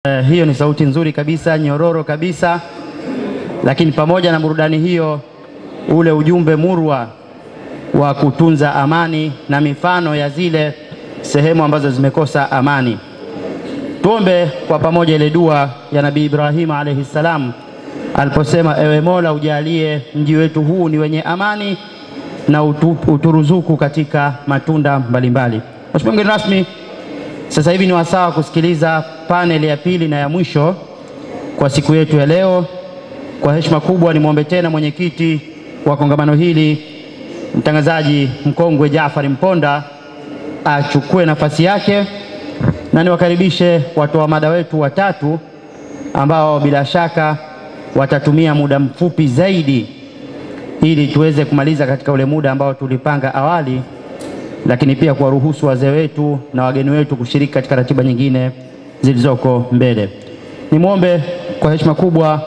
Hiyo ni sauti nzuri kabisa, nyororo kabisa, lakini pamoja na burudani hiyo, ule ujumbe murwa wa kutunza amani na mifano ya zile sehemu ambazo zimekosa amani. Tuombe kwa pamoja ile dua ya Nabii Ibrahim alayhi salam aliposema, ewe Mola, ujalie mji wetu huu ni wenye amani na uturuzuku katika matunda mbalimbali. Mheshimiwa mgeni rasmi, sasa hivi ni wasaa kusikiliza paneli ya pili na ya mwisho kwa siku yetu ya leo. Kwa heshima kubwa nimwombe tena mwenyekiti wa kongamano hili, mtangazaji mkongwe Jaafar Mponda, achukue nafasi yake, na niwakaribishe watoa mada wetu watatu ambao bila shaka watatumia muda mfupi zaidi ili tuweze kumaliza katika ule muda ambao tulipanga awali, lakini pia kuwaruhusu wazee wetu na wageni wetu kushiriki katika ratiba nyingine zilizoko mbele. Nimwombe kwa heshima kubwa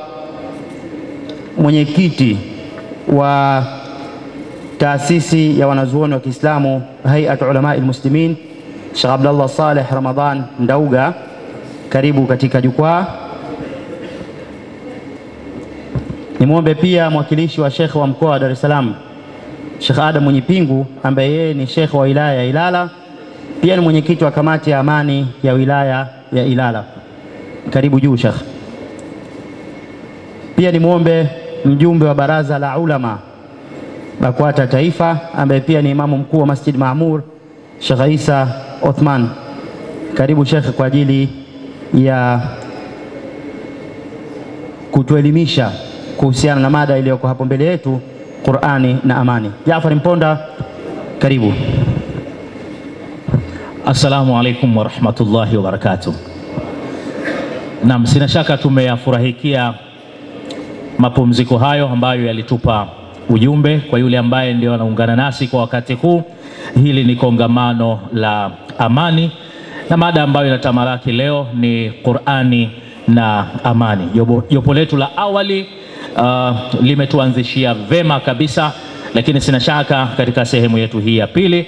mwenyekiti wa taasisi ya wanazuoni wa Kiislamu Hay'at Ulama al-Muslimin, Sheikh Abdullah Saleh Ramadhan Ndauga, karibu katika jukwaa. Nimwombe pia mwakilishi wa Sheikh wa mkoa wa Dar es Salaam, Sheikh Adam Mwenyipingu, ambaye yeye ni Sheikh wa wilaya ya Ilala, pia ni mwenyekiti wa kamati ya amani ya wilaya ya Ilala. Karibu juu Sheikh. Pia nimwombe mjumbe wa baraza la ulama BAKWATA Taifa, ambaye pia ni imamu mkuu wa Masjid Maamur, Sheikh Isa Othman. Karibu Sheikh kwa ajili ya kutuelimisha kuhusiana na mada iliyoko hapo mbele yetu, Qur'ani na amani. Jaafar Mponda, karibu. Assalamu alaikum wa rahmatullahi wa barakatuh. Naam, sina shaka tumeyafurahikia mapumziko hayo ambayo yalitupa ujumbe kwa yule ambaye ndio anaungana nasi kwa wakati huu. Hili ni kongamano la amani na mada ambayo inatamalaki leo ni Qur'ani na amani. Jopo letu la awali limetuanzishia vema kabisa, lakini sina shaka katika sehemu yetu hii ya pili,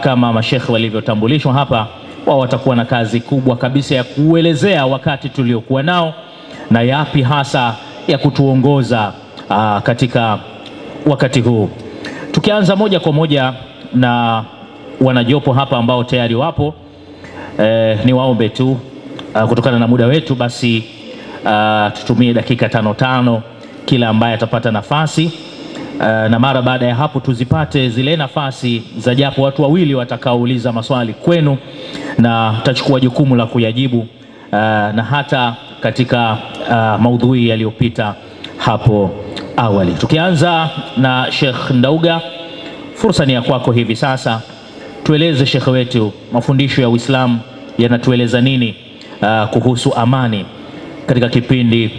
kama mashekhi walivyotambulishwa hapa, wao watakuwa na kazi kubwa kabisa ya kuelezea wakati tuliokuwa nao na yapi hasa ya kutuongoza katika wakati huu. Tukianza moja kwa moja na wanajopo hapa ambao tayari wapo, ni waombe tu kutokana na muda wetu, basi tutumie dakika 5 kila ambaye atapata nafasi, na mara baada ya hapo tuzipate zile nafasi za japo watu wawili watakaouliza maswali kwenu, na tutachukua jukumu la kuyajibu, na hata katika maudhui yaliyopita hapo awali. Tukianza na Sheikh Ndauga, fursa ni ya kwako hivi sasa. Tueleze Sheikh wetu, mafundisho ya Uislamu yanatueleza nini kuhusu amani katika kipindi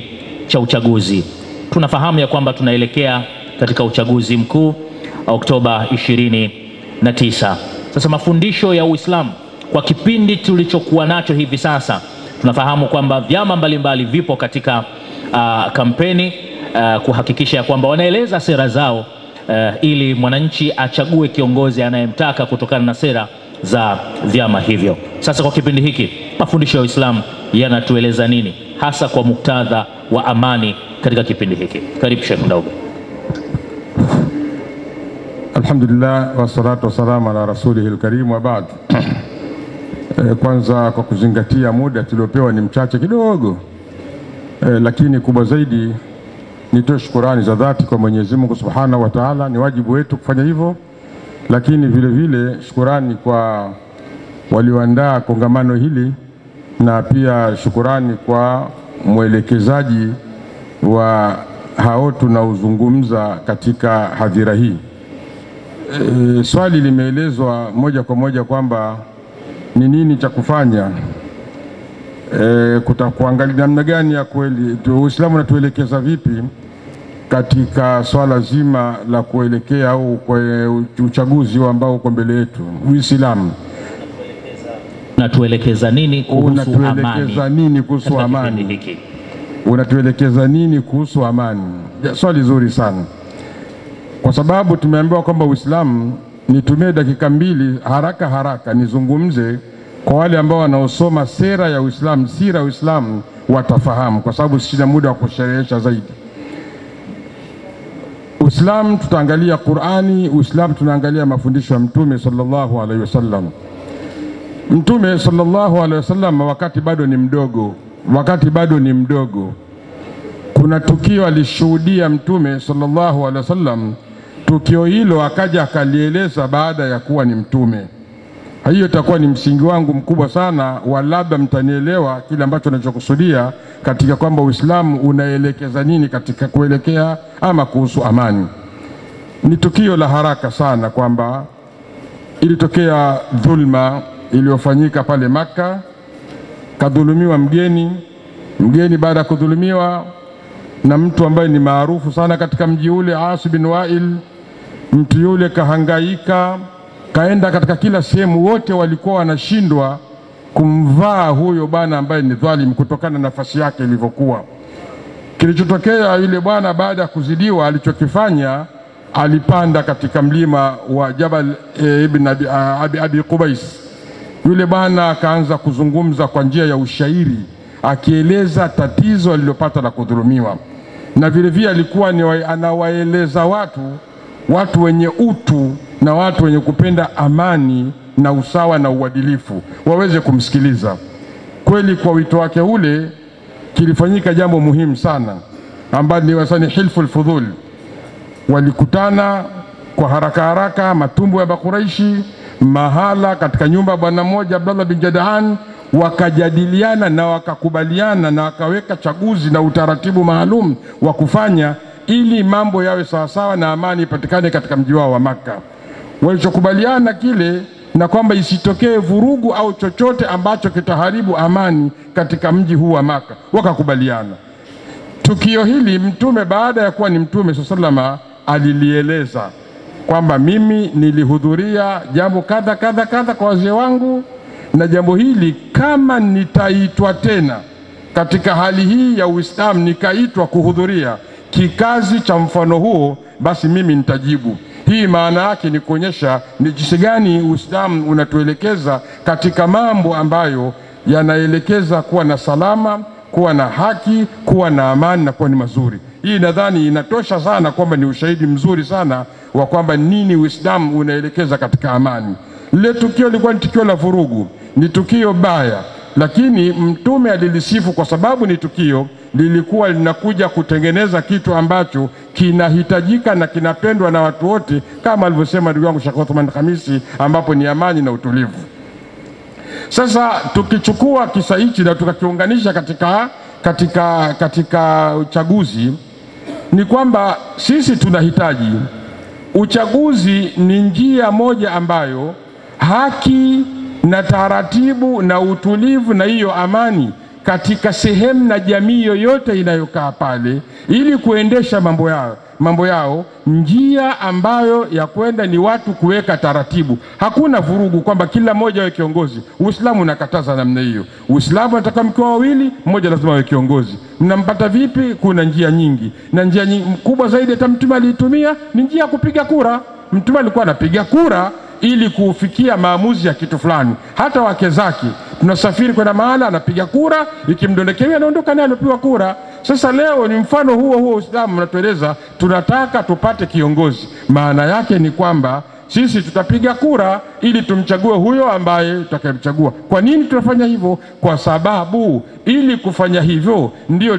cha uchaguzi? Tunafahamu ya kwamba tunaelekea katika uchaguzi mkuu Oktoba 29. Sasa mafundisho ya Uislamu kwa kipindi tulichokuwa nacho hivi sasa, tunafahamu kwamba vyama mbalimbali vipo katika kampeni kuhakikisha ya kwamba wanaeleza sera zao ili mwananchi achague kiongozi anayemtaka kutokana na sera za vyama hivyo. Sasa kwa kipindi hiki mafundisho ya Uislamu yanatueleza nini hasa kwa muktadha wa amani katika kipindi hiki? Karibu Sheikh Ndauga. Alhamdulillah wassalatu wassalamu ala rasulihil karim wa ba'd. Kwanza kwa kuzingatia muda tuliopewa ni mchache kidogo, lakini kubwa zaidi nitoe shukrani za dhati kwa Mwenyezi Mungu Subhanahu wa Ta'ala. Ni wajibu wetu kufanya hivyo, lakini vile vile shukrani kwa walioandaa kongamano hili, na pia shukrani kwa mwelekezaji wa hao tunaozungumza katika hadhira hii. Swali limeelezwa moja kwa moja kwamba ni nini cha kufanya, kutakuangalia namna gani ya kweli Uislamu unatuelekeza vipi katika swala zima la kuelekea au kwa uchaguzi ambao uko mbele yetu. Uislamu unatuelekeza nini kuhusu amani? Unatuelekeza nini kuhusu amani? Unatuelekeza nini kuhusu amani? Swali zuri sana, kwa sababu tumeambiwa kwamba Uislamu, nitumie dakika 2 haraka nizungumze Kwa wale ambao wanaosoma sera ya Uislamu, sira ya Uislamu, watafahamu, kwa sababu sina muda wa kusherehesha zaidi. Uislamu tutaangalia Qur'ani, Uislamu tunaangalia mafundisho ya Mtume sallallahu alaihi wasallam. Mtume sallallahu alaihi wasallam wakati bado ni mdogo, kuna tukio alishuhudia Mtume sallallahu alaihi wasallam. Tukio hilo akaja akalieleza baada ya kuwa ni mtume. Hiyo itakuwa ni msingi wangu mkubwa sana, wa labda mtanielewa kile ambacho ninachokusudia katika kwamba Uislamu unaelekeza nini katika kuelekea ama kuhusu amani. Ni tukio la haraka sana kwamba ilitokea dhulma iliyofanyika pale Makka. Kadhulumiwa mgeni baada ya kudhulumiwa na mtu ambaye ni maarufu sana katika mji ule, As bin Wa'il. Mtu yule kahangaika, kaenda katika kila sehemu, wote walikuwa wanashindwa kumvaa huyo bwana ambaye ni dhalim kutokana na nafasi yake ilivyokuwa. Kilichotokea, yule bwana baada ya kuzidiwa, alichokifanya alipanda katika mlima wa Jabal ibn Abi Qubais. Yule bwana akaanza kuzungumza kwa njia ya ushairi, akieleza tatizo alilopata la kudhulumiwa, na vile vile alikuwa anawaeleza watu wenye utu na watu wenye kupenda amani na usawa na uadilifu waweze kumsikiliza. Kweli kwa wito wake ule kilifanyika jambo muhimu sana ambalo ni wasani hilful fudhul. Walikutana kwa haraka matumbo ya Quraishi mahala katika nyumba bwana mmoja Abdullah bin Jadaan, wakajadiliana na wakakubaliana na wakaweka chaguzi na utaratibu maalum wa kufanya ili mambo yawe sawasawa na amani ipatikane katika mji wao wa Makka. Walichokubaliana kile na kwamba isitokee vurugu au chochote ambacho kitaharibu amani katika mji huu wa Makka, wakakubaliana. Tukio hili Mtume baada ya kuwa ni Mtume sallallahu alilieleza kwamba mimi nilihudhuria jambo kadha kwa wazee wangu, na jambo hili kama nitaitwa tena katika hali hii ya Uislamu, nikaitwa kuhudhuria kikazi cha mfano huo, basi mimi nitajibu. Hii maana yake ni kuonyesha ni jinsi gani Uislamu unatuelekeza katika mambo ambayo yanaelekeza kuwa na salama, kuwa na haki, kuwa na amani na kuwa ni mazuri. Hii nadhani inatosha sana kwamba ni ushahidi mzuri sana wa kwamba nini Uislamu unaelekeza katika amani. Lile tukio lilikuwa ni tukio la vurugu, ni tukio baya, lakini Mtume alilisifu kwa sababu ni tukio lilikuwa linakuja kutengeneza kitu ambacho kinahitajika na kinapendwa na watu wote, kama alivyosema ndugu yangu Sheikh Othman Khamisi, ambapo ni amani na utulivu. Sasa tukichukua kisa hichi na tukakiunganisha katika uchaguzi, ni kwamba sisi tunahitaji uchaguzi. Ni njia moja ambayo haki na taratibu na utulivu na hiyo amani katika sehemu na jamii yoyote inayokaa pale, ili kuendesha mambo yao, njia ambayo ya kwenda ni watu kuweka taratibu. Hakuna vurugu kwamba kila mmoja awe kiongozi. Uislamu unakataza namna hiyo. Uislamu unataka mkiwa wawili, mmoja lazima awe kiongozi. Mnampata vipi? Kuna njia nyingi, na njia kubwa zaidi hata Mtume aliitumia ni njia ya kupiga kura. Mtume alikuwa anapiga kura ili kufikia maamuzi ya kitu fulani. Hata wake zake, tunasafiri kwenda mahala, anapiga kura, ikimdondokea anaondoka naye alipiwa kura. Sasa leo ni mfano huo Uislamu unatueleza tunataka tupate kiongozi. Maana yake ni kwamba sisi tutapiga kura ili tumchague huyo ambaye tutakayemchagua. Kwa nini tunafanya hivyo? Kwa sababu ili kufanya hivyo ndio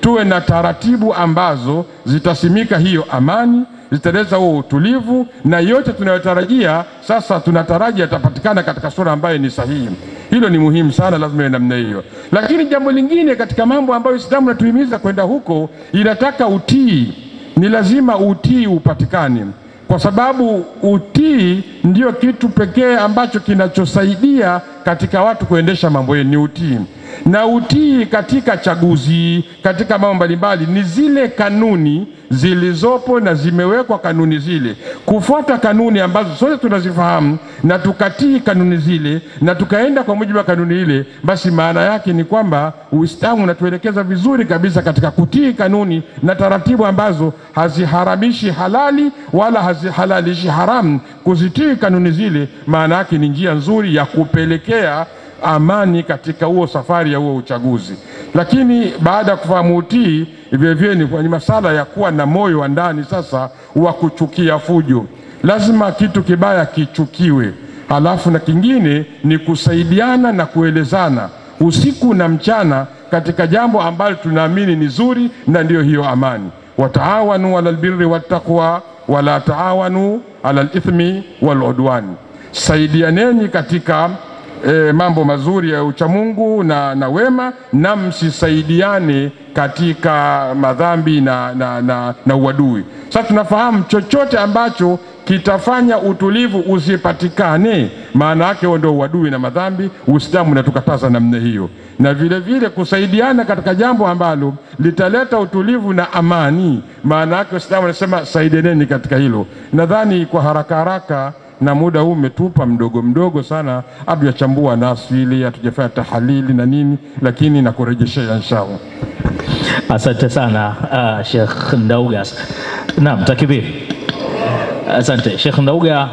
tuwe na taratibu ambazo zitasimika hiyo amani, zitaleta huo utulivu, na yote tunayotarajia sasa tunataraji yatapatikana katika sura ambayo ni sahihi. Hilo ni muhimu sana, lazima iwe namna hiyo. Lakini jambo lingine katika mambo ambayo Uislamu unatuhimiza kwenda huko, inataka utii. Ni lazima utii upatikane, kwa sababu utii ndio kitu pekee ambacho kinachosaidia katika watu kuendesha mambo yao, ni utii. Na utii katika chaguzi, katika mambo mbalimbali, ni zile kanuni zilizopo na zimewekwa kanuni zile. Kufuata kanuni ambazo sote tunazifahamu na tukatii kanuni zile na tukaenda kwa mujibu wa kanuni ile, basi maana yake ni kwamba Uislamu unatuelekeza vizuri kabisa katika kutii kanuni na taratibu ambazo haziharamishi halali wala hazihalalishi haramu. Kuzitii kanuni zile maana yake ni njia nzuri ya kupelekea amani katika huo safari ya huo uchaguzi. Lakini baada ya kufahamu utii, vile ni masala ya kuwa na moyo wa ndani sasa wa kuchukia fujo. Lazima kitu kibaya kichukiwe. Halafu na kingine ni kusaidiana na kuelezana usiku na mchana katika jambo ambalo tunaamini ni zuri, na ndio hiyo amani. Wataawanu alal birri wattaqwa wala taawanu alal ithmi wal udwan. Saidianeni katika mambo mazuri ya uchamungu na wema, na msisaidiane katika madhambi na uadui. Sasa tunafahamu chochote ambacho kitafanya utulivu usipatikane, maana yake ndio uadui na madhambi. Uislamu unatukataza namna hiyo. Na vile vile kusaidiana katika jambo ambalo litaleta utulivu na amani, maana yake Uislamu unasema saidianeni katika hilo. Nadhani kwa haraka na muda huu umetupa mdogo sana, hatujachambua nasili, hatujafanya tahalili na nini, lakini nakurejeshea inshallah. Asante sana Sheikh Ndauga. Naam, takbir. Asante Sheikh Ndauga.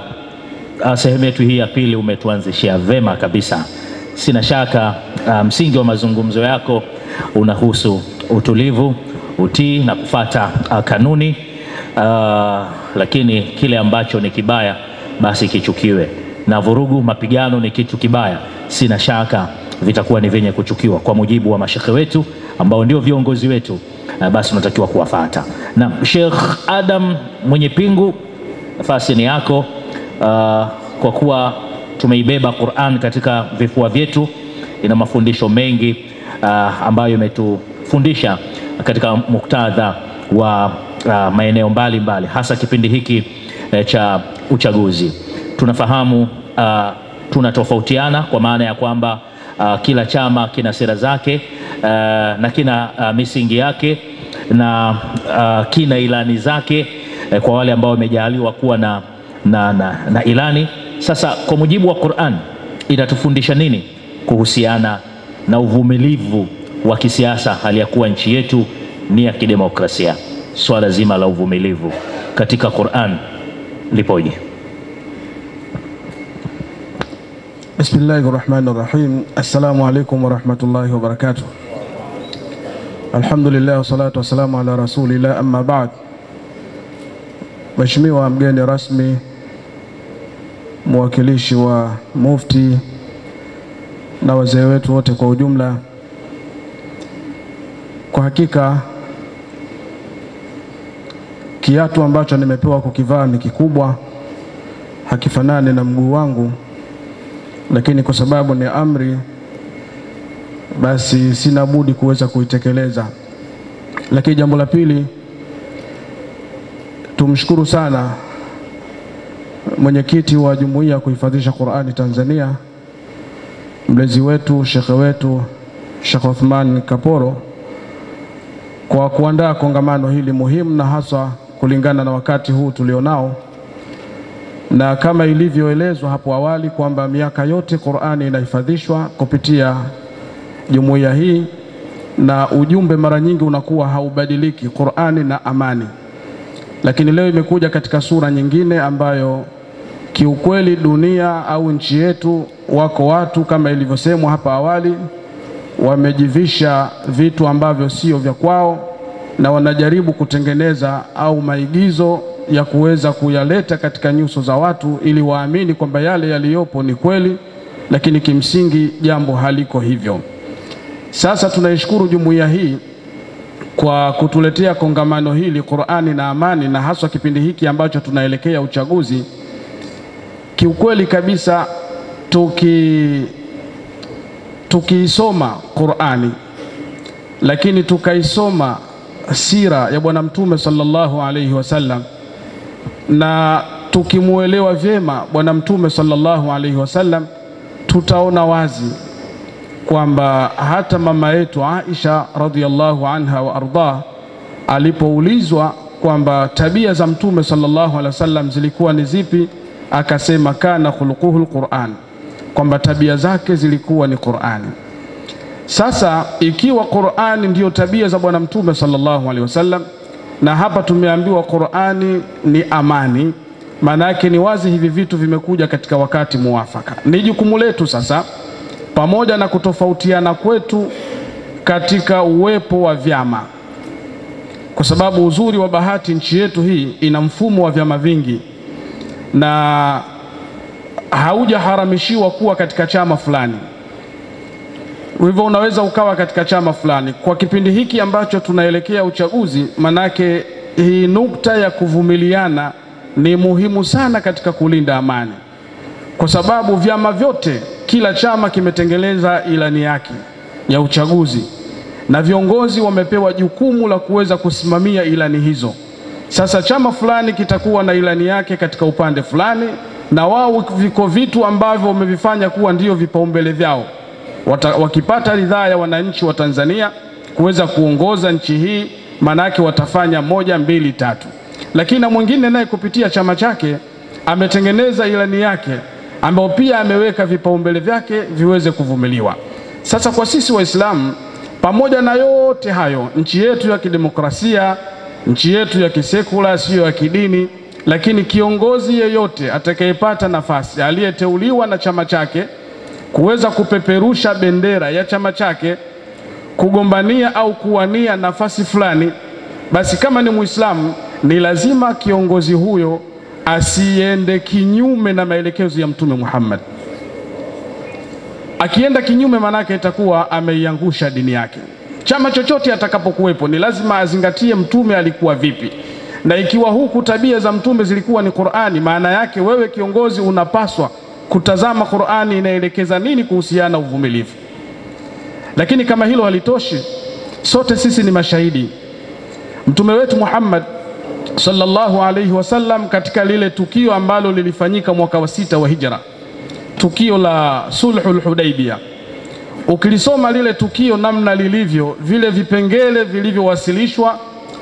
Sehemu yetu hii ya pili umetuanzishia vema kabisa. Sina shaka msingi wa mazungumzo yako unahusu utulivu, utii na kufata kanuni, lakini kile ambacho ni kibaya basi kichukiwe, na vurugu, mapigano ni kitu kibaya. Sina shaka vitakuwa ni vyenye kuchukiwa kwa mujibu wa mashekhe wetu ambao ndio viongozi wetu, basi tunatakiwa kuwafuata. Na Sheikh Adam Mwenye Pingu, nafasi ni yako. Kwa kuwa tumeibeba Qur'an katika vifua vyetu, ina mafundisho mengi ambayo imetufundisha katika muktadha wa maeneo mbalimbali, hasa kipindi hiki cha uchaguzi. Tunafahamu tunatofautiana kwa maana ya kwamba kila chama kina sera zake na kina misingi yake na kina ilani zake, kwa wale ambao wamejaliwa kuwa na ilani. Sasa kwa mujibu wa Qur'an inatufundisha nini kuhusiana na uvumilivu wa kisiasa, hali ya kuwa nchi yetu ni ya kidemokrasia? Swala zima la uvumilivu katika Qur'an lipoje? Bismillahirrahmanirrahim. Assalamu alaikum warahmatullahi wabarakatuh. Alhamdulillah wassalatu wassalamu ala rasulillah, amma ba'd. Mheshimiwa mgeni rasmi, mwakilishi wa mufti na wazee wetu wote kwa ujumla, kwa hakika kiatu ambacho nimepewa kukivaa ni kikubwa, hakifanani na mguu wangu, lakini kwa sababu ni amri basi sina budi kuweza kuitekeleza. Lakini jambo la pili, tumshukuru sana mwenyekiti wa Jumuiya kuhifadhisha Qur'ani Tanzania, mlezi wetu, shekhe wetu Sheikh Uthman Kaporo, kwa kuandaa kongamano hili muhimu, na hasa kulingana na wakati huu tulionao. Na kama ilivyoelezwa hapo awali kwamba miaka yote Qur'ani inahifadhishwa kupitia jumuiya hii, na ujumbe mara nyingi unakuwa haubadiliki, Qur'ani na amani. Lakini leo imekuja katika sura nyingine ambayo kiukweli dunia au nchi yetu, wako watu kama ilivyosemwa hapa awali, wamejivisha vitu ambavyo sio vya kwao, na wanajaribu kutengeneza au maigizo ya kuweza kuyaleta katika nyuso za watu ili waamini kwamba yale yaliyopo ni kweli, lakini kimsingi jambo haliko hivyo. Sasa tunaishukuru jumuiya hii kwa kutuletea kongamano hili, Qur'ani na amani, na hasa kipindi hiki ambacho tunaelekea uchaguzi. Kiukweli kabisa tukiisoma Qur'ani, lakini tukaisoma sira ya Bwana Mtume sallallahu alayhi wasallam, na tukimuelewa vyema Bwana Mtume sallallahu alayhi wasallam, tutaona wazi kwamba hata mama yetu Aisha radhiallahu anha wa arda alipoulizwa kwamba tabia za Mtume sallallahu alaihi wasallam zilikuwa ni zipi, akasema kana khuluquhu alquran, kwamba tabia zake zilikuwa ni Qur'ani. Sasa ikiwa Qur'ani ndiyo tabia za bwana Mtume sallallahu alaihi wasallam, na hapa tumeambiwa Qur'ani ni amani, maana yake ni wazi hivi vitu vimekuja katika wakati muafaka. Ni jukumu letu sasa, pamoja na kutofautiana kwetu katika uwepo wa vyama, kwa sababu uzuri wa bahati nchi yetu hii ina mfumo wa vyama vingi na haujaharamishiwa kuwa katika chama fulani. Hivyo unaweza ukawa katika chama fulani. Kwa kipindi hiki ambacho tunaelekea uchaguzi, manake hii nukta ya kuvumiliana ni muhimu sana katika kulinda amani, kwa sababu vyama vyote, kila chama kimetengeneza ilani yake ya uchaguzi na viongozi wamepewa jukumu la kuweza kusimamia ilani hizo. Sasa chama fulani kitakuwa na ilani yake katika upande fulani, na wao viko vitu ambavyo wamevifanya kuwa ndio vipaumbele vyao. Wakipata ridhaa ya wananchi wa Tanzania kuweza kuongoza nchi hii, manake watafanya 1, 2, 3. Lakini na mwingine naye kupitia chama chake ametengeneza ilani yake ambayo pia ameweka vipaumbele vyake viweze kuvumiliwa. Sasa kwa sisi Waislamu, pamoja na yote hayo, nchi yetu ya kidemokrasia, nchi yetu ya kisekula, sio ya kidini, lakini kiongozi yeyote atakayepata nafasi, aliyeteuliwa na chama chake kuweza kupeperusha bendera ya chama chake, kugombania au kuwania nafasi fulani, basi kama ni Muislamu ni lazima kiongozi huyo asiende kinyume na maelekezo ya Mtume Muhammad. Akienda kinyume, manake itakuwa ameiangusha dini yake. Chama chochote atakapokuwepo ni lazima azingatie Mtume alikuwa vipi, na ikiwa huku tabia za Mtume zilikuwa ni Qur'ani, maana yake wewe kiongozi unapaswa kutazama Qur'ani inaelekeza nini kuhusiana na uvumilivu. Lakini kama hilo halitoshi, sote sisi ni mashahidi. Mtume wetu Muhammad sallallahu alayhi wasallam katika lile tukio ambalo lilifanyika mwaka wa 6 wa Hijra, tukio la Sulhul Hudaybiyah, ukilisoma lile tukio namna lilivyo, vile vipengele vilivyowasilishwa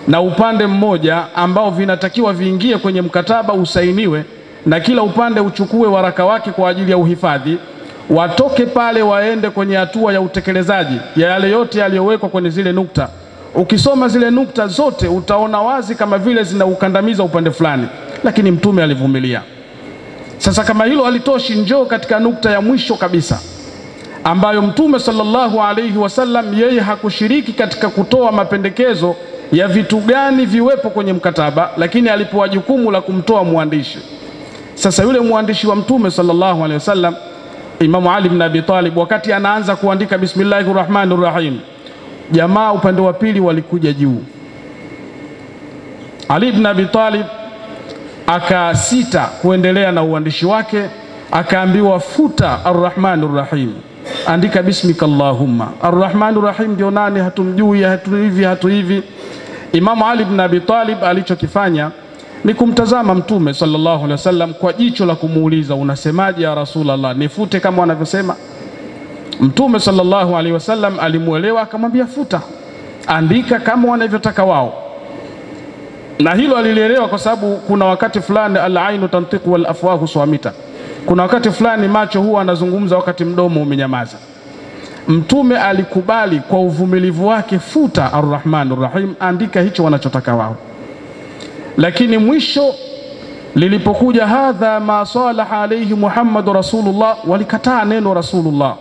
na upande mmoja ambao vinatakiwa viingie kwenye mkataba usainiwe, na kila upande uchukue waraka wake kwa ajili ya uhifadhi, watoke pale waende kwenye hatua ya utekelezaji ya yale yote yaliyowekwa kwenye zile nukta. Ukisoma zile nukta zote utaona wazi kama vile zinaukandamiza upande fulani, lakini Mtume alivumilia. Sasa kama hilo halitoshi, njoo katika nukta ya mwisho kabisa ambayo Mtume sallallahu alayhi wasallam yeye hakushiriki katika kutoa mapendekezo ya vitu gani viwepo kwenye mkataba, lakini alipewa jukumu la kumtoa mwandishi. Sasa yule mwandishi wa Mtume sallallahu alayhi wasallam, Imamu Ali ibn Abi Talib, wakati anaanza kuandika Bismillahirrahmanirrahim, jamaa upande wa pili walikuja juu. Ali ibn Abi Talib akasita kuendelea na uandishi wake, akaambiwa futa Arrahmanirrahim, andika bismika Allahumma. Arrahmanirrahim ndio nani? Hatumjui, hatu hivi. Imamu Ali ibn Abi Talib alichokifanya ni kumtazama Mtume sallallahu alaihi wasallam kwa jicho la kumuuliza, unasemaje ya Rasulullah, nifute kama wanavyosema? Mtume sallallahu alaihi wasallam alimuelewa, akamwambia futa, andika kama wanavyotaka wao. Na hilo alilielewa kwa sababu kuna wakati fulani al-ainu tantiqu wal afwahu swamita, kuna wakati fulani macho huwa anazungumza wakati mdomo umenyamaza. Mtume alikubali kwa uvumilivu wake, futa Arrahmanirrahim, andika hicho wanachotaka wao. Lakini mwisho lilipokuja hadha ma salaha alayhi Muhammad Rasulullah, walikataa neno Rasulullah,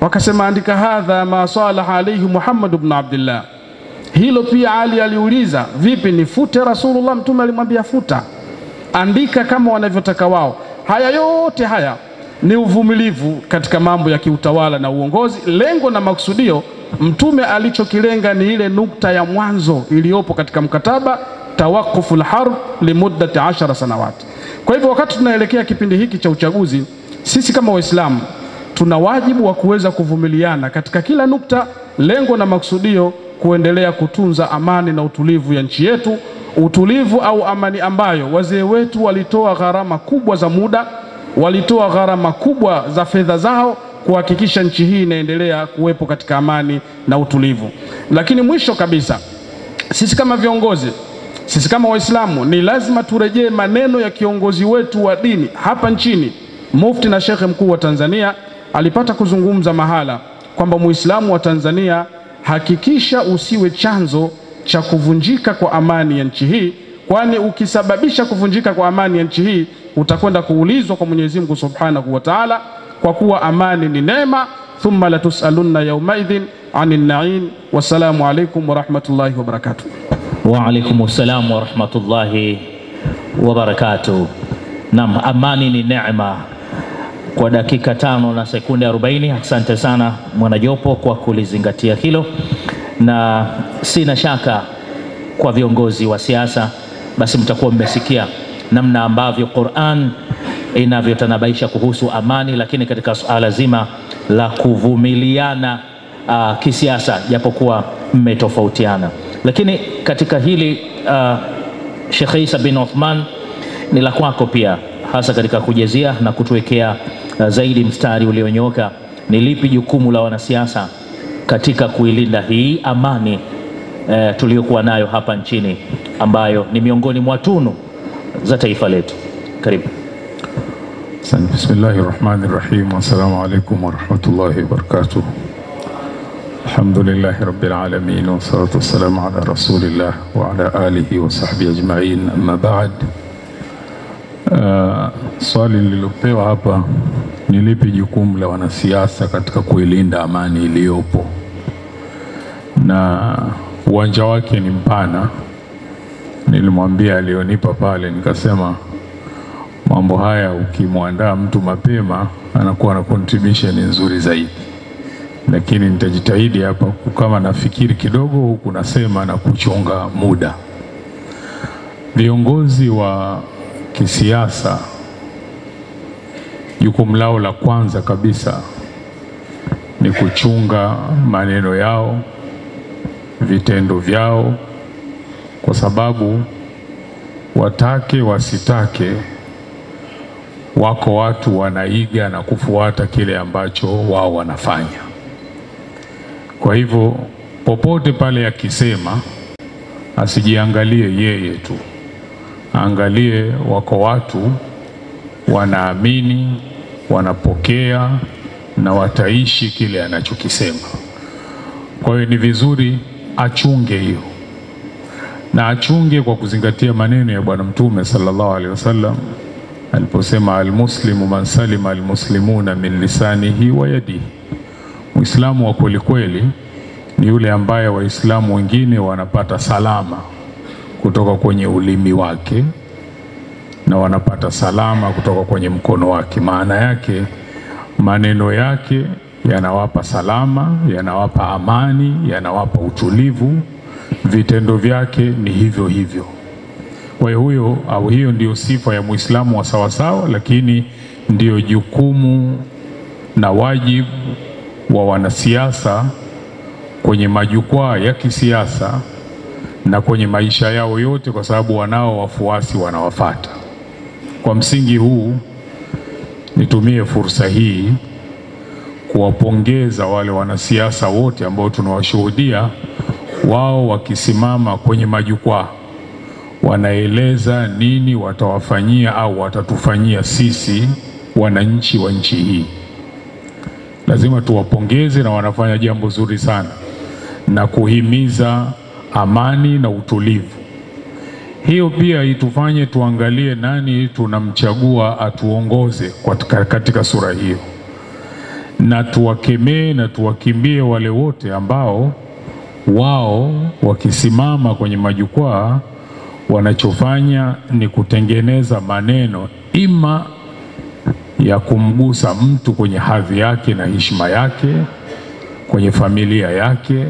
wakasema andika hadha ma salaha alayhi Muhammad ibn Abdullah. Hilo pia Ali aliuliza, vipi nifute Rasulullah? Mtume alimwambia futa, andika kama wanavyotaka wao. Haya yote haya ni uvumilivu katika mambo ya kiutawala na uongozi. Lengo na maksudio Mtume alichokilenga ni ile nukta ya mwanzo iliyopo katika mkataba, tawaquful harb limuddati 10 sanawati. Kwa hivyo wakati tunaelekea kipindi hiki cha uchaguzi, sisi kama Waislamu tuna wajibu wa kuweza kuvumiliana katika kila nukta, lengo na maksudio kuendelea kutunza amani na utulivu ya nchi yetu, utulivu au amani ambayo wazee wetu walitoa gharama kubwa za muda, walitoa gharama kubwa za fedha zao kuhakikisha nchi hii inaendelea kuwepo katika amani na utulivu. Lakini mwisho kabisa, sisi kama viongozi, sisi kama Waislamu, ni lazima turejee maneno ya kiongozi wetu wa dini hapa nchini, Mufti na Shekhe Mkuu wa Tanzania. Alipata kuzungumza mahala kwamba Muislamu wa Tanzania, hakikisha usiwe chanzo cha kuvunjika kwa amani ya nchi hii, kwani ukisababisha kuvunjika kwa amani ya nchi hii utakwenda kuulizwa kwa Mwenyezi Mungu Subhanahu wa Ta'ala, kwa kuwa amani ni neema. Thumma latusalunna yawmaidhin anin na'im. Wassalamu alaykum wa rahmatullahi wa barakatuh. Wa alaykum assalam wa rahmatullahi wa barakatuh. Naam, amani ni neema. Kwa dakika 5 na sekunde 40, asante sana mwanajopo kwa kulizingatia hilo, na sina shaka kwa viongozi wa siasa basi mtakuwa mmesikia namna ambavyo Qur'an inavyotanabaisha kuhusu amani, lakini katika suala zima la kuvumiliana kisiasa, japokuwa mmetofautiana. Lakini katika hili Sheikh Isa bin Uthman, ni la kwako pia, hasa katika kujezia na kutuwekea zaidi mstari ulionyooka. Ni lipi jukumu la wanasiasa katika kuilinda hii amani tuliyokuwa nayo hapa nchini, ambayo ni miongoni mwa tunu za taifa letu? Karibu. Bismillahirrahmanirrahim. Assalamu alaykum wa rahmatullahi wa barakatuh. Alhamdulillahi rabbil alamin, wa salatu wassalamu ala rasulillah wa ala alihi wa sahbihi ajma'in, amma ba'd. Swali lililopewa hapa, ni lipi jukumu la wanasiasa katika kuilinda amani iliyopo, na uwanja wake ni mpana. Nilimwambia alionipa pale, nikasema mambo haya ukimwandaa mtu mapema anakuwa na contribution nzuri zaidi, lakini nitajitahidi hapa kama nafikiri kidogo huku nasema na kuchonga muda. Viongozi wa kisiasa, jukumu lao la kwanza kabisa ni kuchunga maneno yao, vitendo vyao, kwa sababu watake wasitake, wako watu wanaiga na kufuata kile ambacho wao wanafanya. Kwa hivyo popote pale akisema, asijiangalie yeye tu, angalie wako watu wanaamini, wanapokea na wataishi kile anachokisema. Kwa hiyo ni vizuri achunge hiyo, na achunge kwa kuzingatia maneno ya Bwana Mtume sallallahu alaihi wasallam aliposema, almuslimu man salima almuslimuna min lisanihi wa yadihi. Muislamu wa kweli kweli ni yule ambaye waislamu wengine wanapata salama kutoka kwenye ulimi wake na wanapata salama kutoka kwenye mkono wake. Maana yake maneno yake yanawapa salama, yanawapa amani, yanawapa utulivu. Vitendo vyake ni hivyo hivyo. Kwa hiyo hiyo ndio sifa ya Muislamu wa sawasawa, lakini ndio jukumu na wajibu wa wanasiasa kwenye majukwaa ya kisiasa na kwenye maisha yao yote, kwa sababu wanao wafuasi wanawafata. Kwa msingi huu, nitumie fursa hii kuwapongeza wale wanasiasa wote ambao tunawashuhudia wao wakisimama kwenye majukwaa, wanaeleza nini watawafanyia au watatufanyia sisi wananchi wa nchi hii. Lazima tuwapongeze, na wanafanya jambo zuri sana na kuhimiza amani na utulivu. Hiyo pia itufanye tuangalie nani tunamchagua atuongoze katika sura hiyo, na tuwakemee na tuwakimbie wale wote ambao wao wakisimama kwenye majukwaa wanachofanya ni kutengeneza maneno ima ya kumgusa mtu kwenye hadhi yake na heshima yake, kwenye familia yake,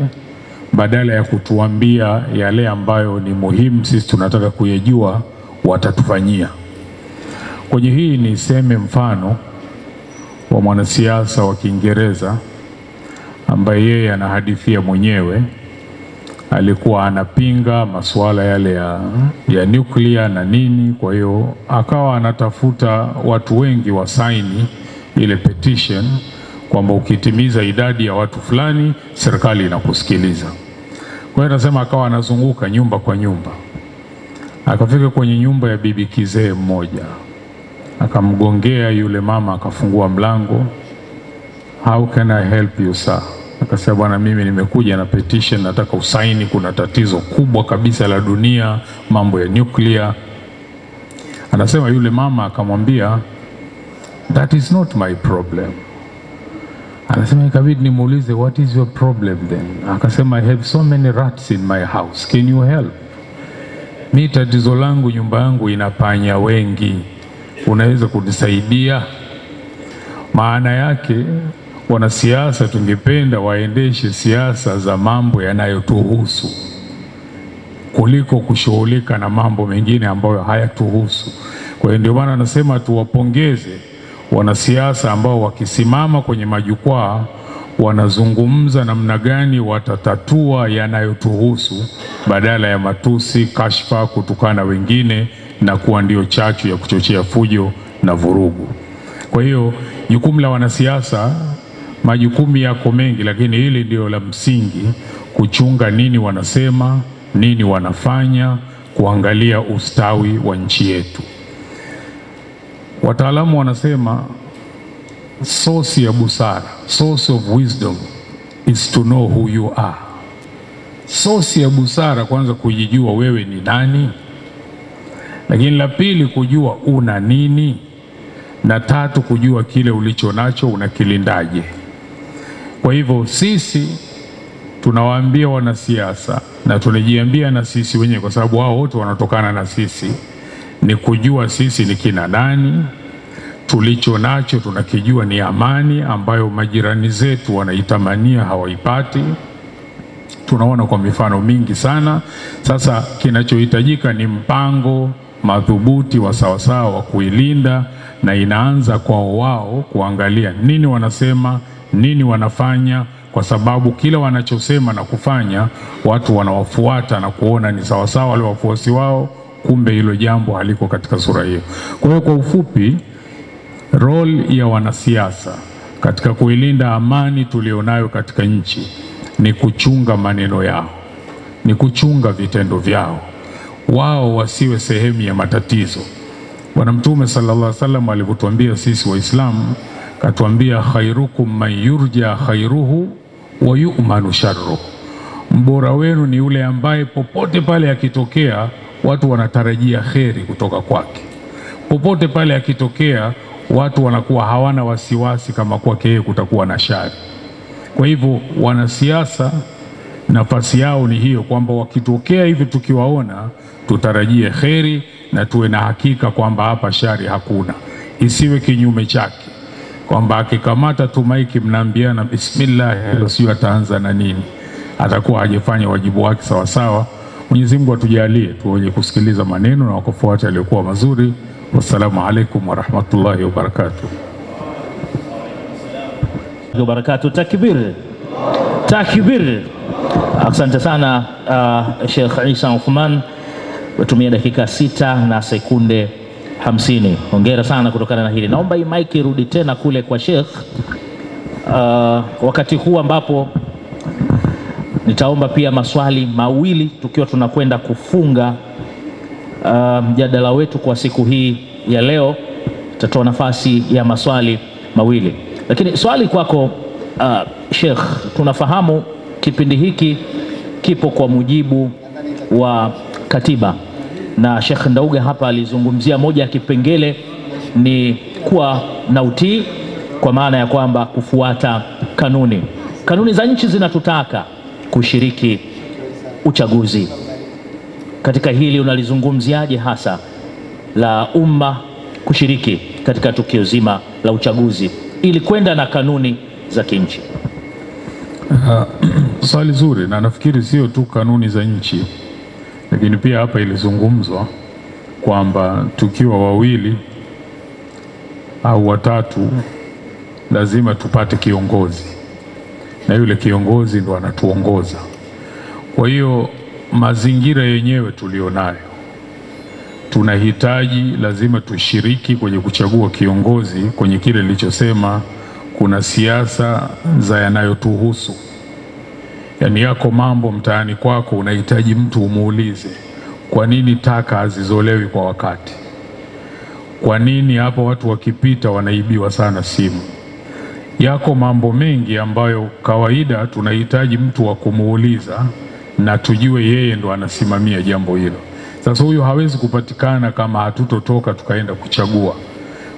badala ya kutuambia yale ambayo ni muhimu sisi tunataka kuyajua watatufanyia. Kwenye hii niseme mfano wa mwanasiasa wa Kiingereza ambaye yeye anahadithia mwenyewe alikuwa anapinga masuala yale ya nuclear na nini. Kwa hiyo akawa anatafuta watu wengi wa saini ile petition kwamba ukitimiza idadi ya watu fulani serikali inakusikiliza. Kwa hiyo anasema akawa anazunguka nyumba kwa nyumba, akafika kwenye nyumba ya bibi kizee mmoja, akamgongea yule mama, akafungua mlango. How can I help you sir? Akasema bwana, mimi nimekuja na petition, nataka usaini, kuna tatizo kubwa kabisa la dunia, mambo ya nuclear. Anasema yule mama akamwambia, that is not my problem. Anasema ikabidi nimuulize, what is your problem then? Akasema, I have so many rats in my house, can you help? Mimi tatizo langu, nyumba yangu ina panya wengi, unaweza kunisaidia? Maana yake wanasiasa tungependa waendeshe siasa za mambo yanayotuhusu kuliko kushughulika na mambo mengine ambayo hayatuhusu. Kwa hiyo ndio maana anasema tuwapongeze wanasiasa ambao wakisimama kwenye majukwaa wanazungumza namna gani watatatua yanayotuhusu badala ya matusi, kashfa, kutukana wengine na kuwa ndio chachu ya kuchochea fujo na vurugu. Kwa hiyo jukumu la wanasiasa, majukumu yako mengi, lakini hili ndio la msingi, kuchunga nini wanasema, nini wanafanya, kuangalia ustawi wa nchi yetu. Wataalamu wanasema source ya busara, source of wisdom is to know who you are. Source ya busara kwanza kujijua wewe ni nani, lakini la pili kujua una nini, na tatu kujua kile ulicho nacho unakilindaje. Kwa hivyo sisi tunawaambia wanasiasa na tunajiambia na sisi wenyewe, kwa sababu wao wote wanatokana na sisi, ni kujua sisi ni kina nani. Tulicho nacho tunakijua ni amani ambayo majirani zetu wanaitamania, hawaipati. Tunaona kwa mifano mingi sana. Sasa kinachohitajika ni mpango madhubuti wa sawasawa wa kuilinda, na inaanza kwa wao kuangalia nini wanasema, nini wanafanya, kwa sababu kila wanachosema na kufanya watu wanawafuata na kuona ni sawasawa wale wafuasi wao, kumbe hilo jambo haliko katika sura hiyo. Kwa hiyo kwa ufupi, role ya wanasiasa katika kuilinda amani tulionayo katika nchi ni kuchunga maneno yao, ni kuchunga vitendo vyao, wao wasiwe sehemu ya matatizo. Bwana Mtume sallallahu alaihi wasallam alivyotuambia sisi Waislamu, katuambia khairukum man yurja khairuhu wa yu'manu sharruhu, mbora wenu ni yule ambaye popote pale akitokea watu wanatarajia kheri kutoka kwake. Popote pale akitokea watu wanakuwa hawana wasiwasi kama kwake yeye kutakuwa na shari. Kwa hivyo wanasiasa nafasi yao ni hiyo, kwamba wakitokea hivi tukiwaona tutarajie kheri na tuwe na hakika kwamba hapa shari hakuna. Isiwe kinyume chake, kwamba akikamata tu maiki mnaambiana bismillah, hilo sio ataanza na nini, atakuwa hajafanya wajibu wake sawa sawa. Mwenyezi Mungu atujalie tuwe kusikiliza maneno na kufuata yaliyokuwa mazuri. Wassalamu alaikum wa rahmatullahi wa barakatuh. Wa barakatuh. Takbir, takbir. Asante sana Sheikh Isa Uthman, umetumia dakika 6 na sekunde 50. Hongera sana kutokana na hili. Naomba hii mic irudi tena kule kwa Sheikh, wakati huu ambapo nitaomba pia maswali mawili tukiwa tunakwenda kufunga mjadala wetu kwa siku hii ya leo. Tutatoa nafasi ya maswali mawili, lakini swali kwako Sheikh, tunafahamu kipindi hiki kipo kwa mujibu wa katiba, na Sheikh Ndauga hapa alizungumzia moja ya kipengele ni kuwa na utii, kwa maana ya kwamba kufuata kanuni. Kanuni za nchi zinatutaka kushiriki uchaguzi. Katika hili unalizungumziaje hasa la umma kushiriki katika tukio zima la uchaguzi ili kwenda na kanuni za kinchi? Swali zuri, na nafikiri sio tu kanuni za nchi, lakini pia hapa ilizungumzwa kwamba tukiwa wawili au watatu lazima tupate kiongozi, na yule kiongozi ndo anatuongoza. Kwa hiyo mazingira yenyewe tulionayo, tunahitaji lazima tushiriki kwenye kuchagua kiongozi kwenye kile nilichosema, kuna siasa za yanayotuhusu. Yani yako mambo mtaani kwako unahitaji mtu umuulize, kwa nini taka hazizolewi kwa wakati? Kwa nini hapo watu wakipita wanaibiwa sana simu? Yako mambo mengi ambayo kawaida tunahitaji mtu wa kumuuliza na tujue yeye ndo anasimamia jambo hilo. Sasa huyo hawezi kupatikana kama hatutotoka tukaenda kuchagua.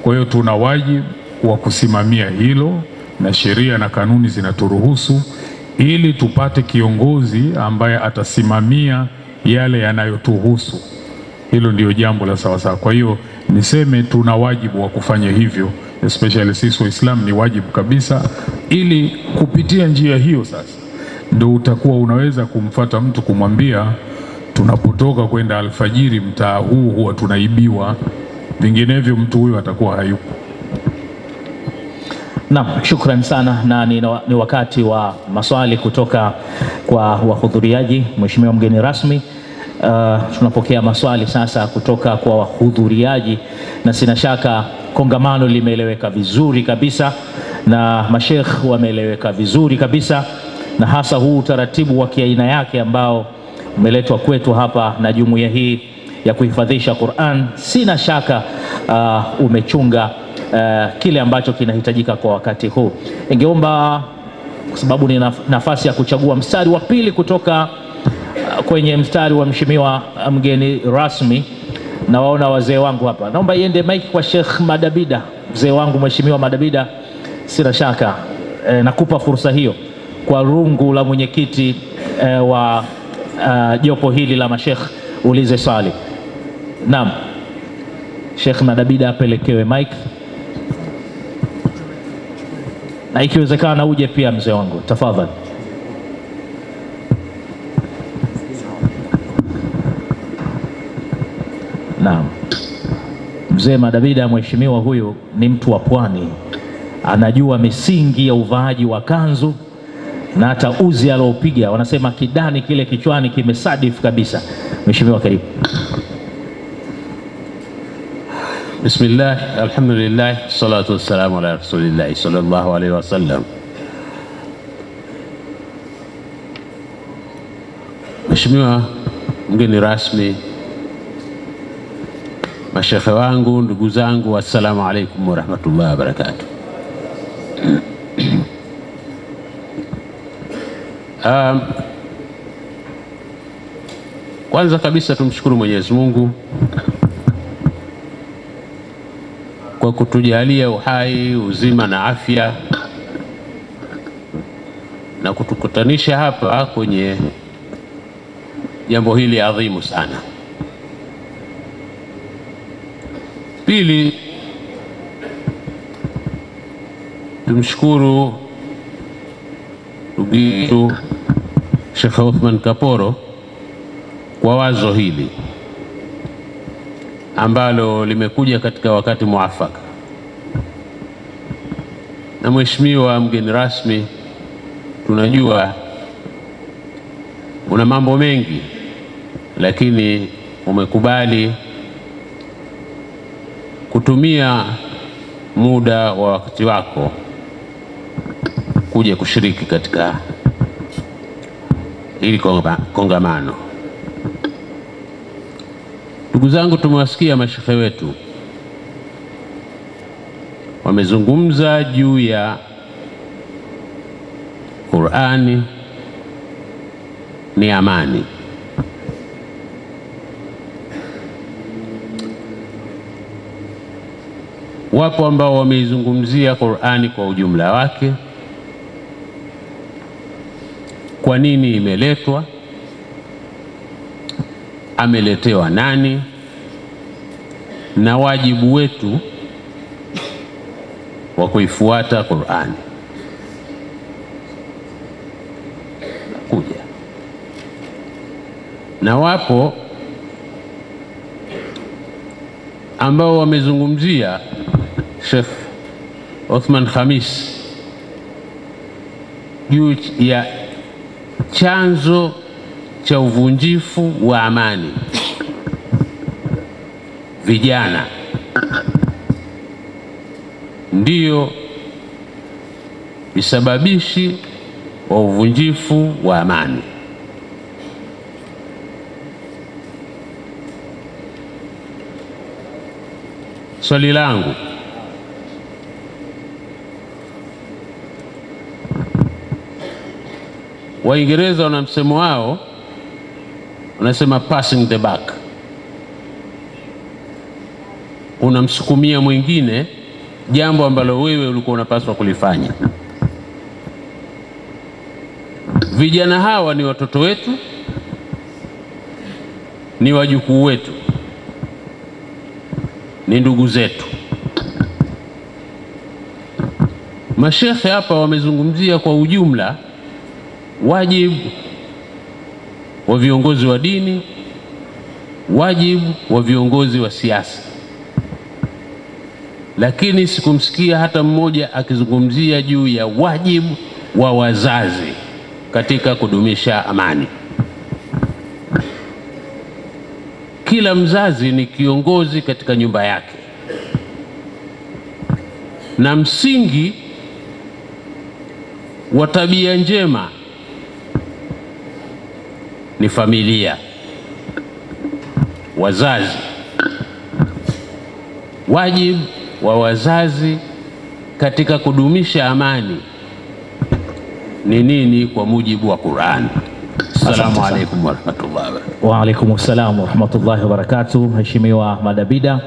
Kwa hiyo tuna wajibu wa kusimamia hilo, na sheria na kanuni zinaturuhusu, ili tupate kiongozi ambaye atasimamia yale yanayotuhusu. Hilo ndio jambo la sawa sawa. Kwa hiyo niseme tuna wajibu wa kufanya hivyo, especially sisi Waislamu ni wajibu kabisa, ili kupitia njia hiyo sasa ndio utakuwa unaweza kumfata mtu kumwambia, tunapotoka kwenda alfajiri mtaa huu huwa tunaibiwa, vinginevyo mtu huyo atakuwa hayupo. Naam, shukrani sana, na ni wakati wa maswali kutoka kwa wahudhuriaji. Mheshimiwa mgeni rasmi, tunapokea maswali sasa kutoka kwa wahudhuriaji, na sina shaka kongamano limeeleweka vizuri kabisa na mashekh wameeleweka vizuri kabisa, na hasa huu utaratibu wa kiaina yake ambao umeletwa kwetu hapa na jumuiya hii ya kuhifadhisha Qur'an. Sina shaka umechunga kile ambacho kinahitajika kwa wakati huu. Ningeomba, kwa sababu ni nafasi ya kuchagua mstari wa pili kutoka kwenye mstari wa mheshimiwa mgeni rasmi, na waona wazee wangu hapa, naomba iende mic kwa Sheikh Madabida. Mzee wangu Mheshimiwa Madabida, sina shaka nakupa fursa hiyo kwa rungu la mwenyekiti wa jopo hili la mashekh, ulize swali. Naam, Sheikh Madabida apelekewe mic, na ikiwezekana uje pia mzee wangu, tafadhali. Naam, mzee Madabida, mheshimiwa huyu ni mtu wa pwani, anajua misingi ya uvaaji wa kanzu, na hata uzi aliopiga wanasema kidani kile kichwani kimesadifu kabisa. Mheshimiwa, karibu. Bismillah, alhamdulillah, salatu wassalamu ala rasulillah sallallahu alaihi wasallam. Mheshimiwa mgeni rasmi, mashekhe wangu, ndugu zangu, assalamu alaikum wa rahmatullahi wa barakatuh. Kwanza kabisa tumshukuru Mwenyezi Mungu kwa kutujalia uhai, uzima na afya, na kutukutanisha hapa kwenye jambo hili adhimu sana. Pili, tumshukuru ndugu yetu Sheikh Othman Kaporo kwa wazo hili ambalo limekuja katika wakati muafaka. Na mheshimiwa mgeni rasmi, tunajua una mambo mengi, lakini umekubali kutumia muda wa wakati wako kuja kushiriki katika hili kongamano. Ndugu zangu, tumewasikia mashekhe wetu wamezungumza juu ya Qur'ani ni amani. Wapo ambao wameizungumzia Qur'ani kwa ujumla wake, kwa nini imeletwa, ameletewa nani, na wajibu wetu wa kuifuata Qur'ani. Kuja na wapo ambao wamezungumzia Sheikh Othman Khamis juu ya chanzo cha uvunjifu wa amani, vijana. Ndiyo visababishi wa uvunjifu wa amani. Swali langu, Waingereza wana msemo wao, wanasema passing the buck. Unamsukumia mwingine jambo ambalo wewe ulikuwa unapaswa kulifanya. Vijana hawa ni watoto wetu, ni wajukuu wetu, ni ndugu zetu. Mashekhe hapa wamezungumzia kwa ujumla wajibu wa viongozi wa dini, wajibu wa viongozi wa siasa, lakini sikumsikia hata mmoja akizungumzia juu ya wajibu wa wazazi katika kudumisha amani. Kila mzazi ni kiongozi katika nyumba yake, na msingi wa tabia njema ni familia, wazazi. Wajibu wa wazazi katika kudumisha amani ni nini kwa mujibu wa Qur'an? Assalamu alaykum wa rahmatullahi wa barakatuh. Wa alaykum assalam wa rahmatullahi wa barakatuh. Mheshimiwa Madabida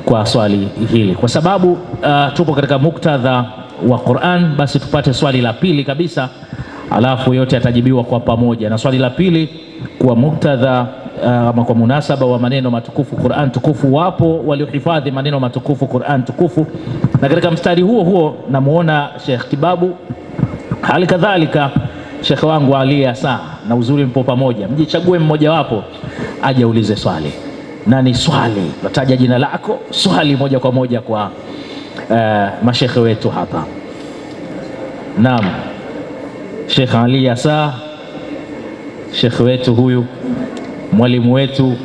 kwa swali hili. Kwa sababu tupo katika muktadha wa Qur'an, basi tupate swali la pili kabisa, alafu yote yatajibiwa kwa pamoja. Na swali la pili kwa muktadha ama kwa munasaba wa maneno matukufu Qur'an tukufu, wapo waliohifadhi maneno matukufu Qur'an tukufu, na katika mstari huo huo namuona Sheikh Kibabu, hali kadhalika Sheikh wangu Ali Asa, na uzuri mpo pamoja, mjichague mmoja wapo aje ulize swali. Na ni swali, nataja jina lako, swali moja kwa moja kwa mashekhe wetu hapa. Naam, Sheikh Ali Asa, Sheikh wetu huyu, mwalimu wetu.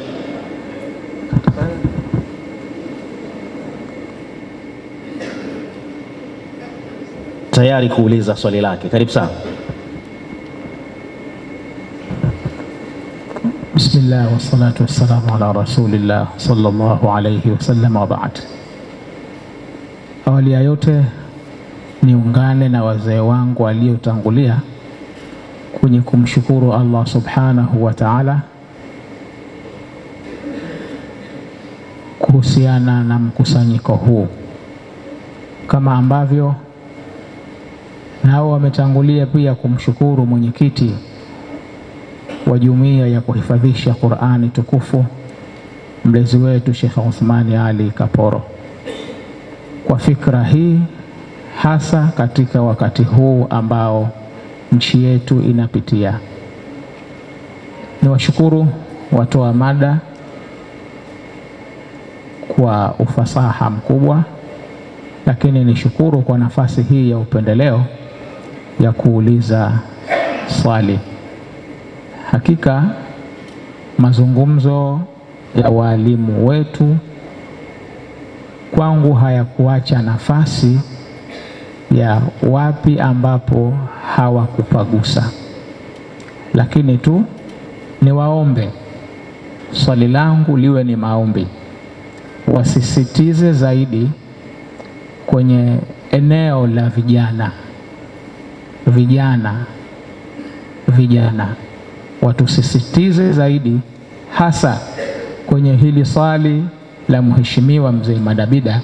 Tayari kuuliza swali lake, karibu sana. Bismillah wa salatu wa salamu ala rasulillah sallallahu alayhi wa sallam wa ba'd. Awali ya yote niungane na wazee wangu waliotangulia kwenye kumshukuru Allah subhanahu wa ta'ala kuhusiana na mkusanyiko huu, kama ambavyo nao wametangulia pia kumshukuru mwenyekiti wa jumuiya ya kuhifadhisha Qur'ani tukufu, mlezi wetu Sheikh Uthmani Ali Kaporo, kwa fikra hii, hasa katika wakati huu ambao nchi yetu inapitia. Niwashukuru watoa mada kwa ufasaha mkubwa, lakini nishukuru kwa nafasi hii ya upendeleo ya kuuliza swali. Hakika mazungumzo ya walimu wetu kwangu hayakuacha nafasi ya wapi ambapo hawakupagusa, lakini tu niwaombe, swali langu liwe ni maombi, wasisitize zaidi kwenye eneo la vijana, watusisitize zaidi hasa kwenye hili swali la mheshimiwa mzee Madabida,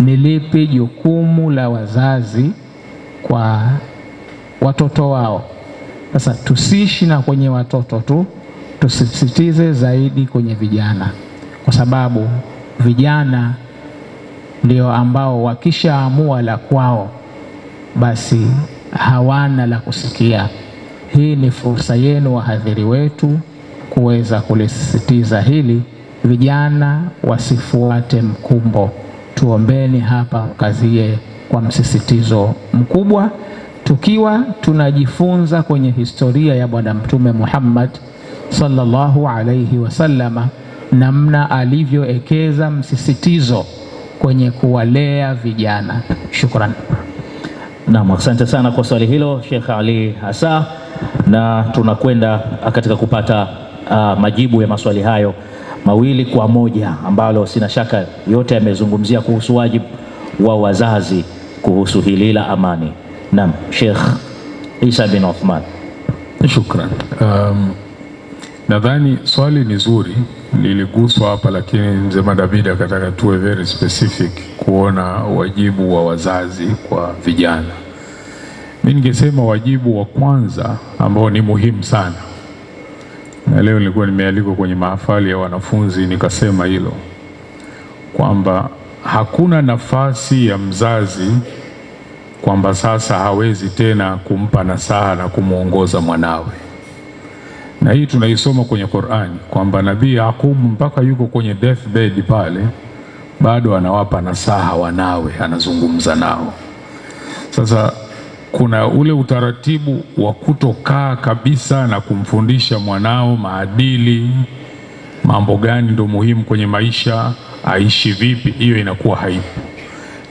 ni lipi jukumu la wazazi kwa watoto wao. Sasa tusiishi na kwenye watoto tu, tusisitize zaidi kwenye vijana, kwa sababu vijana ndio ambao wakishaamua la kwao basi hawana la kusikia. Hii ni fursa yenu wahadhiri wetu kuweza kulisisitiza hili, vijana wasifuate mkumbo. Tuombeni hapa kazie kwa msisitizo mkubwa, tukiwa tunajifunza kwenye historia ya Bwana Mtume Muhammad sallallahu alayhi wasallama, namna alivyoekeza msisitizo kwenye kuwalea vijana. Shukran. Naam, asante sana kwa swali hilo Sheikh Ali Asa, na tunakwenda katika kupata majibu ya maswali hayo mawili kwa moja, ambalo sina shaka yote yamezungumzia kuhusu wajibu wa wazazi kuhusu hili la amani. Naam, Sheikh Isa bin Uthman. Shukran. Nadhani swali ni zuri, liliguswa hapa, lakini mzee David akataka tuwe very specific kuona wajibu wa wazazi kwa vijana. Mimi ningesema wajibu wa kwanza ambao ni muhimu sana, na leo nilikuwa nimealikwa kwenye mahafali ya wanafunzi nikasema hilo, kwamba hakuna nafasi ya mzazi kwamba sasa hawezi tena kumpa nasaha na kumuongoza mwanawe. Na hii tunaisoma kwenye Qur'ani kwamba Nabii Yakubu mpaka yuko kwenye deathbed pale bado anawapa nasaha wanawe, anazungumza nao. Sasa kuna ule utaratibu wa kutokaa kabisa na kumfundisha mwanao maadili, mambo gani ndo muhimu kwenye maisha, aishi vipi, hiyo inakuwa haipo.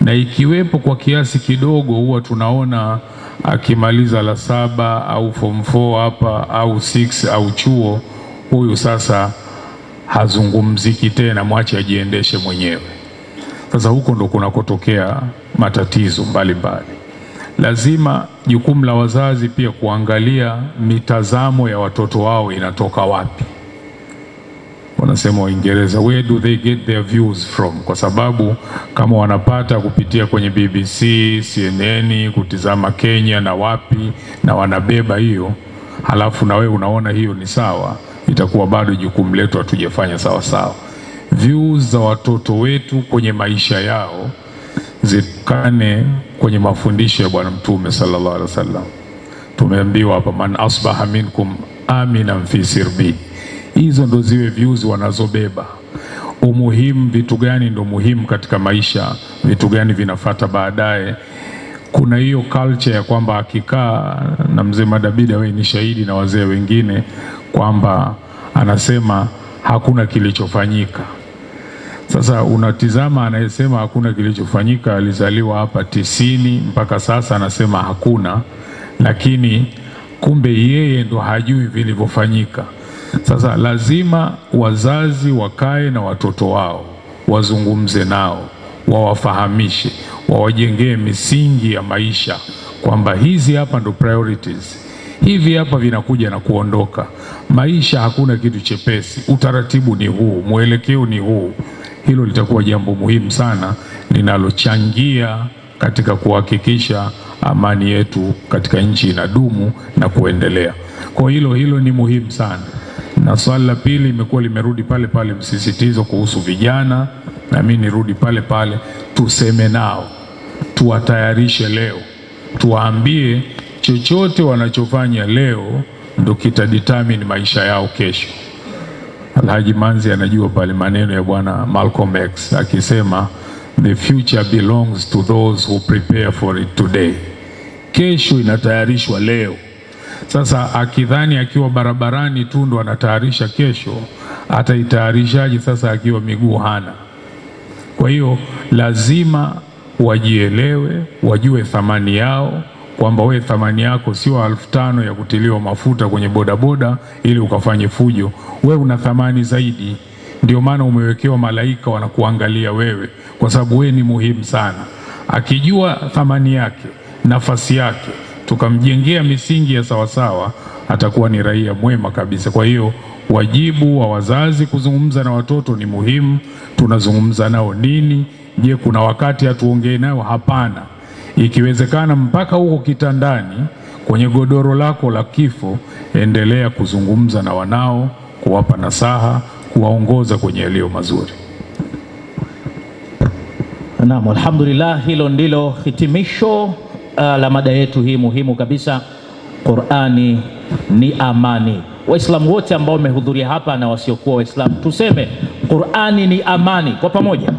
Na ikiwepo kwa kiasi kidogo, huwa tunaona akimaliza la 7 au form 4 hapa au 6 au chuo, huyu sasa hazungumziki tena, mwache ajiendeshe mwenyewe. Sasa huko ndo kunakotokea matatizo mbalimbali. Lazima jukumu la wazazi pia kuangalia mitazamo ya watoto wao inatoka wapi. Wanasema Waingereza, where do they get their views from? Kwa sababu kama wanapata kupitia kwenye BBC, CNN, kutizama Kenya na wapi, na wanabeba hiyo, halafu na wewe unaona hiyo ni sawa, itakuwa bado jukumu letu hatujafanya sawa sawa. Views za watoto wetu kwenye maisha yao zikane kwenye mafundisho ya Bwana Mtume sallallahu alaihi wasallam. Tumeambiwa hapa, man asbaha minkum aminan fi sirbi. Hizo ndo ziwe views wanazobeba. Umuhimu, vitu gani ndo muhimu katika maisha, vitu gani vinafata baadaye. Kuna hiyo culture ya kwamba akikaa na mzee Madabida, wewe ni shahidi na wazee wengine, kwamba anasema hakuna kilichofanyika. Sasa unatizama anayesema hakuna kilichofanyika, alizaliwa hapa 90 mpaka sasa anasema hakuna, lakini kumbe yeye ndo hajui vilivyofanyika. Sasa lazima wazazi wakae na watoto wao, wazungumze nao, wawafahamishe, wawajengee misingi ya maisha, kwamba hizi hapa ndo priorities, hivi hapa vinakuja na kuondoka. Maisha hakuna kitu chepesi, utaratibu ni huu, mwelekeo ni huu. Hilo litakuwa jambo muhimu sana linalochangia katika kuhakikisha amani yetu katika nchi inadumu na kuendelea. Kwa hilo ni muhimu sana. Na swali la pili imekuwa limerudi pale pale, msisitizo kuhusu vijana, na mimi nirudi pale pale, tuseme nao, tuwatayarishe leo, tuwaambie chochote wanachofanya leo ndo kitadetermine maisha yao kesho. Alhaji Manzi anajua pale maneno ya bwana Malcolm X akisema, the future belongs to those who prepare for it today. Kesho inatayarishwa leo. Sasa akidhani akiwa barabarani tu ndo anatayarisha kesho, ataitayarishaje sasa akiwa miguu hana? Kwa hiyo lazima wajielewe, wajue thamani yao, kwamba we thamani yako sio 1500 ya kutiliwa mafuta kwenye bodaboda ili ukafanye fujo. We una thamani zaidi. Ndio maana umewekewa malaika wanakuangalia wewe, kwa sababu we ni muhimu sana. Akijua thamani yake, nafasi yake, tukamjengea misingi ya sawasawa, atakuwa ni raia mwema kabisa. Kwa hiyo wajibu wa wazazi kuzungumza na watoto ni muhimu. Tunazungumza nao nini? Je, kuna wakati hatuongee nao? Hapana. Ikiwezekana mpaka huko kitandani kwenye godoro lako la kifo, endelea kuzungumza na wanao, kuwapa nasaha, kuwaongoza kwenye yaliyo mazuri. Naam, alhamdulillah, hilo ndilo hitimisho la mada yetu hii muhimu kabisa. Qur'ani ni amani. Waislamu wote ambao wamehudhuria hapa na wasiokuwa Waislamu, tuseme Qur'ani ni amani kwa pamoja.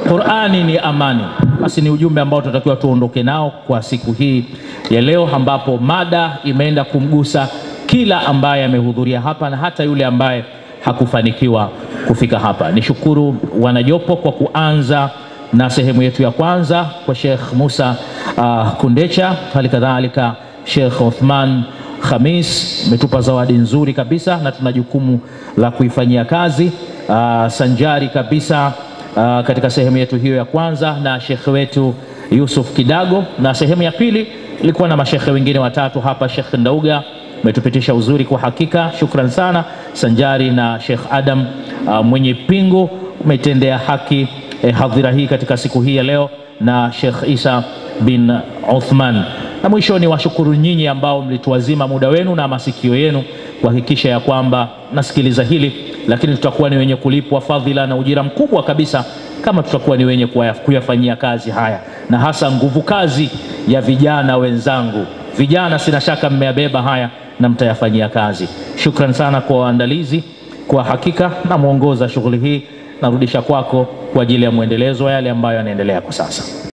Qur'ani ni amani. Basi ni ujumbe ambao tunatakiwa tuondoke nao kwa siku hii ya leo, ambapo mada imeenda kumgusa kila ambaye amehudhuria hapa na hata yule ambaye hakufanikiwa kufika hapa. Nishukuru wanajopo kwa kuanza na sehemu yetu ya kwanza kwa Sheikh Musa Kundecha, hali kadhalika Sheikh Uthman Khamis umetupa zawadi nzuri kabisa na tuna jukumu la kuifanyia kazi sanjari kabisa katika sehemu yetu hiyo ya kwanza na Sheikh wetu Yusuf Kidago, na sehemu ya pili ilikuwa na mashekhe wengine watatu hapa. Sheikh Ndauga umetupitisha uzuri kwa hakika, shukran sana, sanjari na Sheikh Adam mwenye pingu umetendea haki hadhira hii katika siku hii ya leo, na Sheikh Isa bin Uthman. Na mwisho ni washukuru nyinyi ambao mlituazima muda wenu na masikio yenu kuhakikisha ya kwamba nasikiliza hili, lakini tutakuwa ni wenye kulipwa fadhila na ujira mkubwa kabisa kama tutakuwa ni wenye kuyafanyia kazi haya, na hasa nguvu kazi ya vijana wenzangu. Vijana sina shaka mmeyabeba haya na mtayafanyia kazi. Shukran sana kwa waandalizi, kwa hakika na muongoza shughuli hii. Narudisha kwako kwa ajili ya muendelezo wa yale ambayo yanaendelea kwa sasa.